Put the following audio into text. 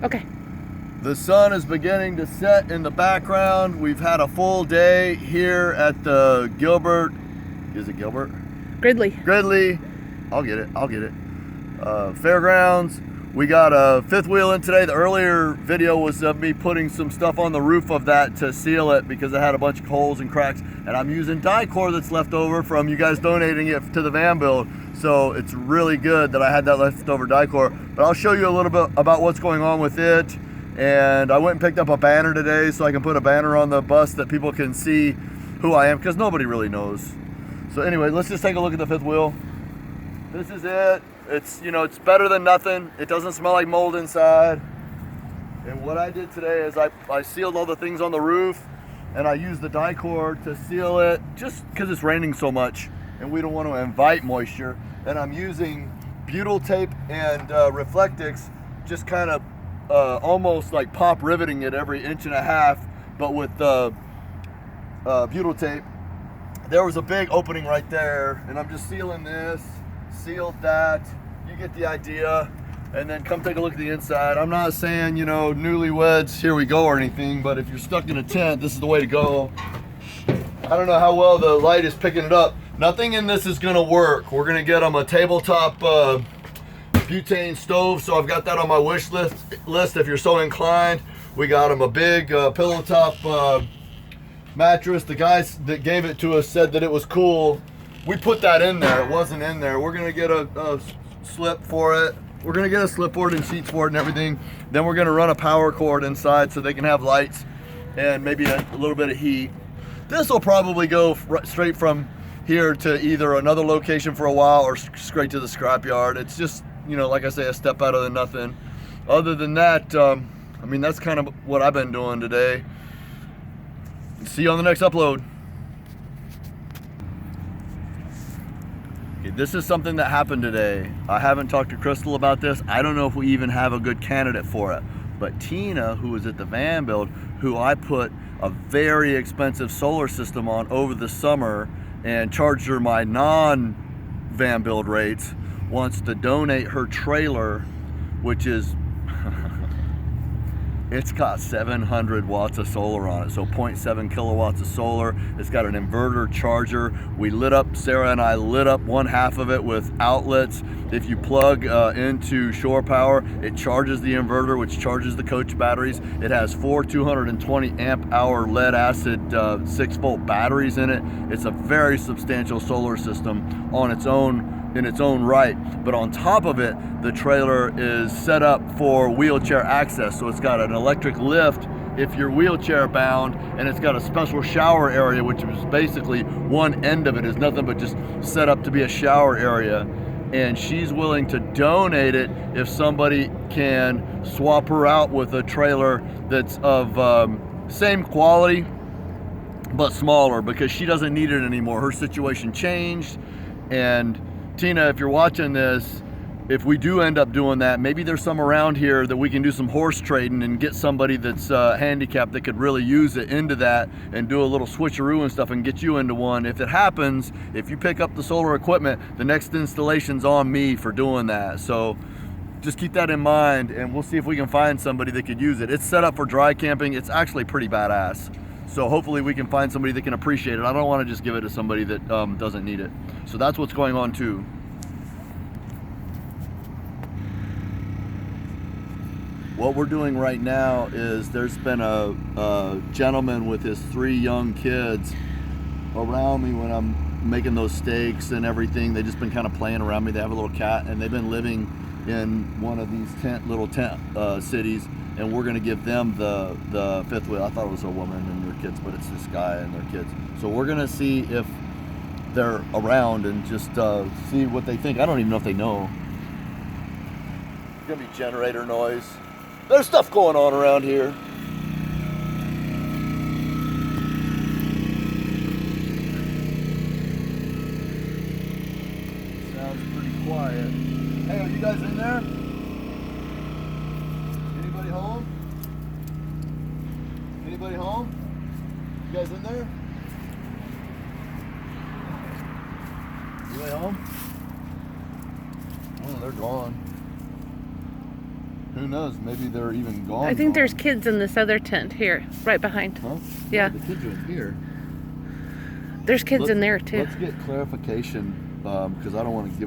Okay. The sun is beginning to set in the background. We've had a full day here at the Gilbert, is it Gilbert? Gridley. I'll get it. Fairgrounds. We got a fifth wheel in today. The earlier video was of me putting some stuff on the roof of that to seal it because it had a bunch of holes and cracks. And I'm using die-core that's left over from you guys donating it to the van build. So it's really good that I had that leftover die-core. But I'll show you a little bit about what's going on with it. And I went and picked up a banner today so I can put a banner on the bus that people can see who I am, because nobody really knows. So anyway, let's just take a look at the fifth wheel. This is it. It's, you know, it's better than nothing. It doesn't smell like mold inside. And what I did today is I sealed all the things on the roof, and I used the die-core to seal it just because it's raining so much and we don't want to invite moisture. And I'm using butyl tape and Reflectix, just kind of almost like pop riveting it every 1.5 inches, but with butyl tape. There was a big opening right there, and I'm just sealing this, sealed that. You get the idea. And then come take a look at the inside. I'm not saying, you know, newlyweds, here we go or anything, but if you're stuck in a tent, this is the way to go. I don't know how well the light is picking it up. Nothing in this is gonna work. We're gonna get them a tabletop butane stove, so I've got that on my wish list if you're so inclined. We got them a big pillow top mattress. The guys that gave it to us said that it was cool. We put that in there. It wasn't in there. We're gonna get a slip for it. We're gonna get a slip board and sheets for it and everything. Then we're gonna run a power cord inside so they can have lights and maybe a little bit of heat. This will probably go straight from here to either another location for a while or straight to the scrapyard. It's just, you know, like I say, a step better than nothing. Other than that, I mean, that's kind of what I've been doing today. See you on the next upload. Okay, this is something that happened today. I haven't talked to Crystal about this. I don't know if we even have a good candidate for it. But Tina, who was at the van build, who I put a very expensive solar system on over the summer and charged her my non-van build rates, wants to donate her trailer, which is it's got 700 watts of solar on it, so 0.7 kilowatts of solar. It's got an inverter charger. We lit up, Sarah and I lit up one half of it with outlets. If you plug into shore power, it charges the inverter, which charges the coach batteries. It has 4 220 amp hour lead acid 6-volt batteries in it. It's a very substantial solar system on its own, in its own right. But on top of it, the trailer is set up for wheelchair access. So it's got an electric lift if you're wheelchair bound, and it's got a special shower area, which is basically one end of it is nothing but just set up to be a shower area. And she's willing to donate it if somebody can swap her out with a trailer that's of same quality but smaller, because she doesn't need it anymore. Her situation changed. And Tina, if you're watching this, if we do end up doing that, maybe there's some around here that we can do some horse trading and get somebody that's handicapped that could really use it into that and do a little switcheroo and stuff and get you into one. If it happens, if you pick up the solar equipment, the next installation's on me for doing that. So just keep that in mind, and we'll see if we can find somebody that could use it. It's set up for dry camping. It's actually pretty badass. So hopefully we can find somebody that can appreciate it. I don't want to just give it to somebody that doesn't need it. So that's what's going on too. What we're doing right now is there's been a gentleman with his 3 young kids around me when I'm making those steaks and everything. They've just been kind of playing around me. They have a little cat, and they've been living in one of these little tent cities, and we're gonna give them the fifth wheel. I thought it was a woman and their kids, but it's this guy and their kids. So we're gonna see if they're around and just see what they think. I don't even know if they know. It's gonna be generator noise. There's stuff going on around here. Sounds pretty quiet. Hey, are you guys in there? Anybody home? Anybody home? You guys in there? Anybody home? Oh, they're gone. Who knows? Maybe they're even gone. I think there's kids in this other tent here, right behind. Huh? Yeah. The kids are in here. There's kids in there too. Let's get clarification because I don't want to give